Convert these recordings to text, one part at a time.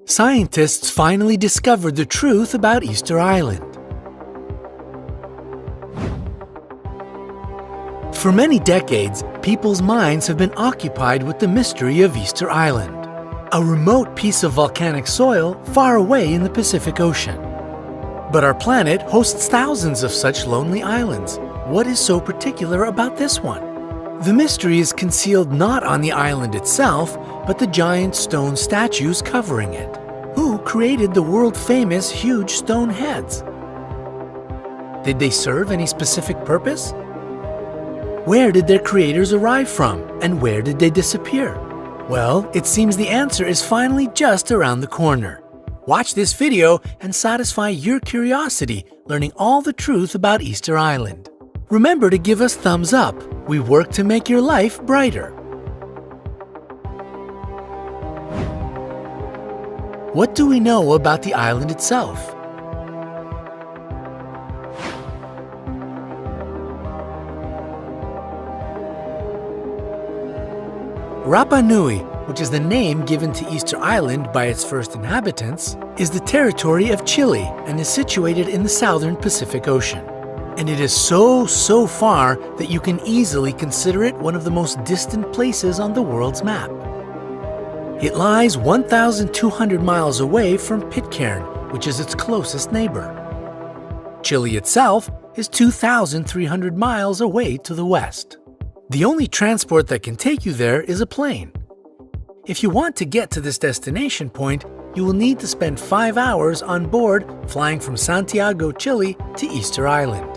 Scientists finally discovered the truth about Easter Island. For many decades, people's minds have been occupied with the mystery of Easter Island, a remote piece of volcanic soil far away in the Pacific Ocean. But our planet hosts thousands of such lonely islands. What is so particular about this one? The mystery is concealed not on the island itself, but the giant stone statues covering it. Who created the world-famous huge stone heads? Did they serve any specific purpose? Where did their creators arrive from, and where did they disappear? Well, it seems the answer is finally just around the corner. Watch this video and satisfy your curiosity, learning all the truth about Easter Island. Remember to give us thumbs up. We work to make your life brighter. What do we know about the island itself? Rapa Nui, which is the name given to Easter Island by its first inhabitants, is the territory of Chile and is situated in the southern Pacific Ocean. And it is so far that you can easily consider it one of the most distant places on the world's map. It lies 1,200 miles away from Pitcairn, which is its closest neighbor. Chile itself is 2,300 miles away to the west. The only transport that can take you there is a plane. If you want to get to this destination point, you will need to spend 5 hours on board flying from Santiago, Chile to Easter Island.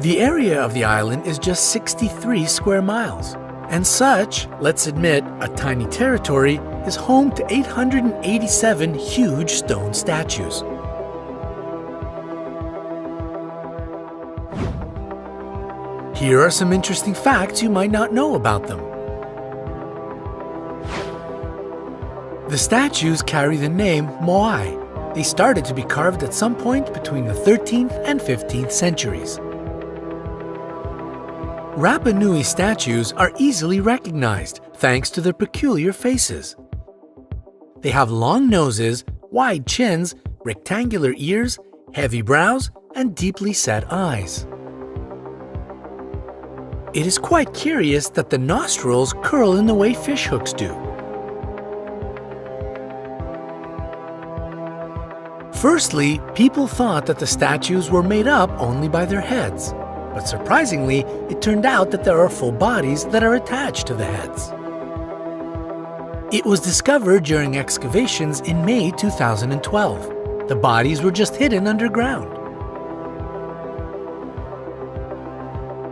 The area of the island is just 63 square miles, and such, let's admit, a tiny territory, is home to 887 huge stone statues. Here are some interesting facts you might not know about them. The statues carry the name Moai. They started to be carved at some point between the 13th and 15th centuries. Rapa Nui statues are easily recognized thanks to their peculiar faces. They have long noses, wide chins, rectangular ears, heavy brows, and deeply set eyes. It is quite curious that the nostrils curl in the way fishhooks do. Firstly, people thought that the statues were made up only by their heads. But surprisingly, it turned out that there are full bodies that are attached to the heads. It was discovered during excavations in May 2012. The bodies were just hidden underground.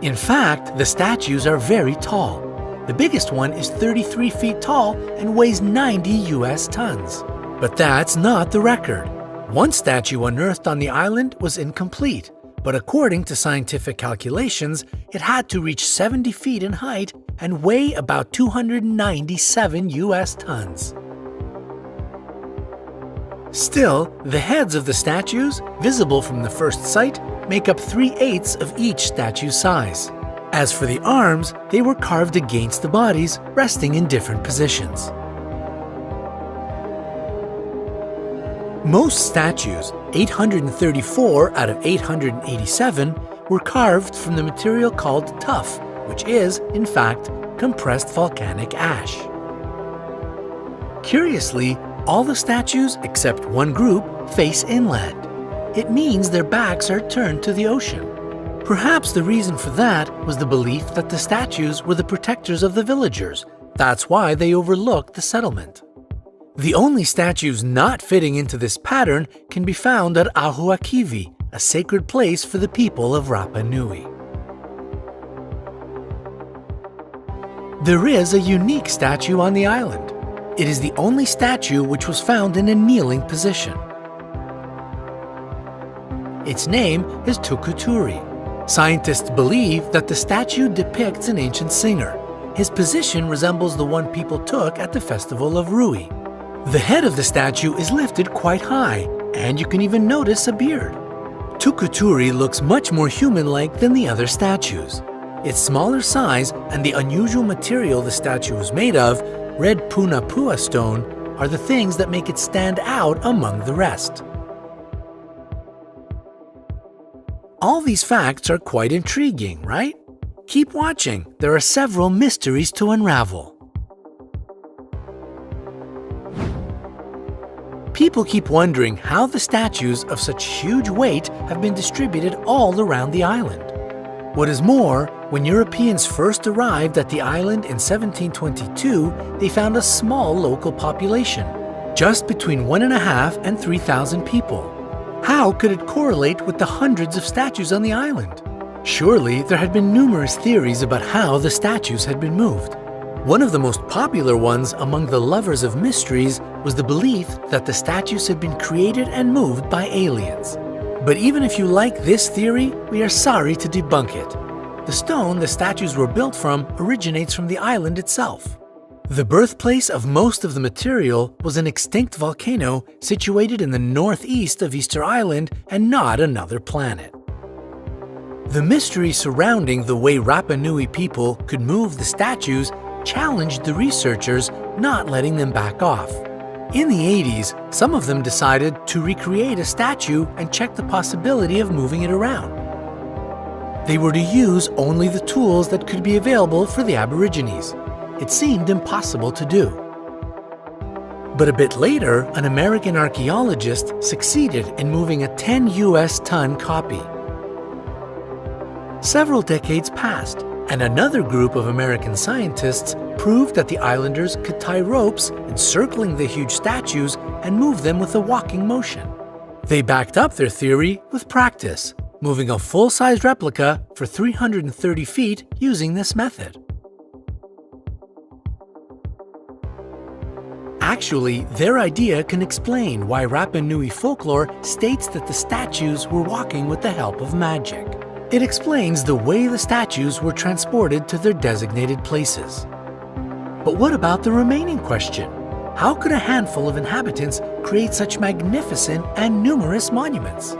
In fact, the statues are very tall. The biggest one is 33 feet tall and weighs 90 US tons. But that's not the record. One statue unearthed on the island was incomplete. But according to scientific calculations, it had to reach 70 feet in height and weigh about 297 US tons. Still, the heads of the statues, visible from the first sight, make up 3/8 of each statue's size. As for the arms, they were carved against the bodies, resting in different positions. Most statues, 834 out of 887, were carved from the material called tuff, which is, in fact, compressed volcanic ash. Curiously, all the statues, except one group, face inland. It means their backs are turned to the ocean. Perhaps the reason for that was the belief that the statues were the protectors of the villagers. That's why they overlooked the settlement. The only statues not fitting into this pattern can be found at Ahuakivi, a sacred place for the people of Rapa Nui. There is a unique statue on the island. It is the only statue which was found in a kneeling position. Its name is Tukuturi. Scientists believe that the statue depicts an ancient singer. His position resembles the one people took at the festival of Rui. The head of the statue is lifted quite high, and you can even notice a beard. Tukuturi looks much more human-like than the other statues. Its smaller size and the unusual material the statue was made of red Punapua stone are the things that make it stand out among the rest. All these facts are quite intriguing, right? Keep watching, there are several mysteries to unravel. People keep wondering how the statues of such huge weight have been distributed all around the island. What is more, when Europeans first arrived at the island in 1722, they found a small local population, just between 1,500 and 3,000 people. How could it correlate with the hundreds of statues on the island? Surely there had been numerous theories about how the statues had been moved. One of the most popular ones among the lovers of mysteries was the belief that the statues had been created and moved by aliens. But even if you like this theory, we are sorry to debunk it. The stone the statues were built from originates from the island itself. The birthplace of most of the material was an extinct volcano situated in the northeast of Easter Island and not another planet. The mystery surrounding the way Rapa Nui people could move the statues challenged the researchers, not letting them back off. In the 80s, some of them decided to recreate a statue and check the possibility of moving it around. They were to use only the tools that could be available for the Aborigines. It seemed impossible to do. But a bit later, an American archaeologist succeeded in moving a 10 US ton copy. Several decades passed, and another group of American scientists proved that the islanders could tie ropes encircling the huge statues and move them with a walking motion. They backed up their theory with practice, moving a full-size replica for 330 feet using this method. Actually, their idea can explain why Rapa Nui folklore states that the statues were walking with the help of magic. It explains the way the statues were transported to their designated places. But what about the remaining question? How could a handful of inhabitants create such magnificent and numerous monuments?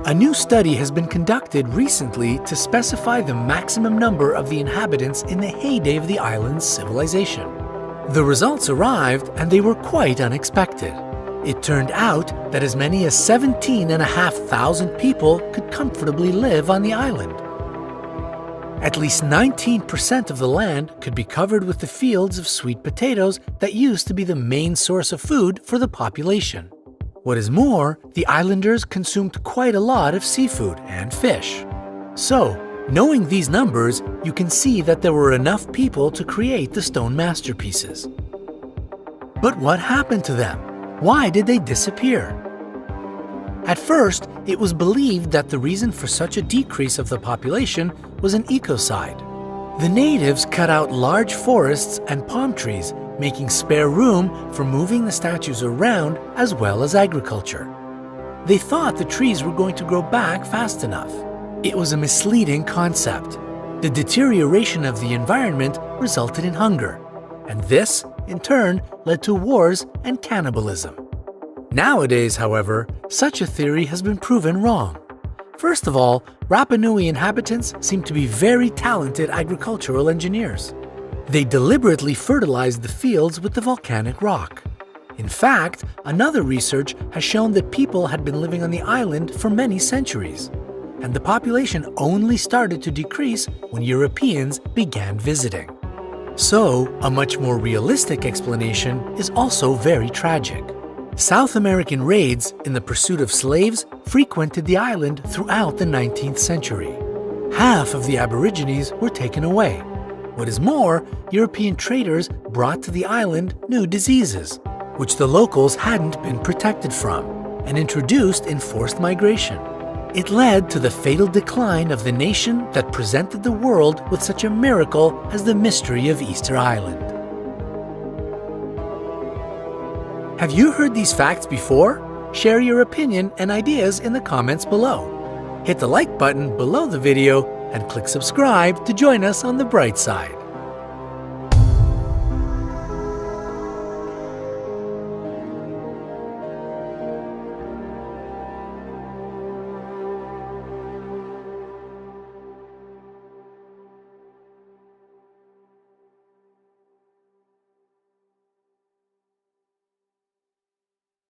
A new study has been conducted recently to specify the maximum number of the inhabitants in the heyday of the island's civilization. The results arrived and they were quite unexpected. It turned out that as many as 17,500 people could comfortably live on the island. At least 19% of the land could be covered with the fields of sweet potatoes that used to be the main source of food for the population. What is more, the islanders consumed quite a lot of seafood and fish. So, knowing these numbers, you can see that there were enough people to create the stone masterpieces. But what happened to them? Why did they disappear? At first, it was believed that the reason for such a decrease of the population was an ecocide. The natives cut out large forests and palm trees, making spare room for moving the statues around as well as agriculture. They thought the trees were going to grow back fast enough. It was a misleading concept. The deterioration of the environment resulted in hunger, and this, in turn, led to wars and cannibalism. Nowadays, however, such a theory has been proven wrong. First of all, Rapa Nui inhabitants seem to be very talented agricultural engineers. They deliberately fertilized the fields with the volcanic rock. In fact, another research has shown that people had been living on the island for many centuries, and the population only started to decrease when Europeans began visiting. So, a much more realistic explanation is also very tragic. South American raids in the pursuit of slaves frequented the island throughout the 19th century. Half of the Aborigines were taken away. What is more, European traders brought to the island new diseases, which the locals hadn't been protected from, and introduced enforced migration. It led to the fatal decline of the nation that presented the world with such a miracle as the mystery of Easter Island. Have you heard these facts before? Share your opinion and ideas in the comments below. Hit the like button below the video and click subscribe to join us on the bright side.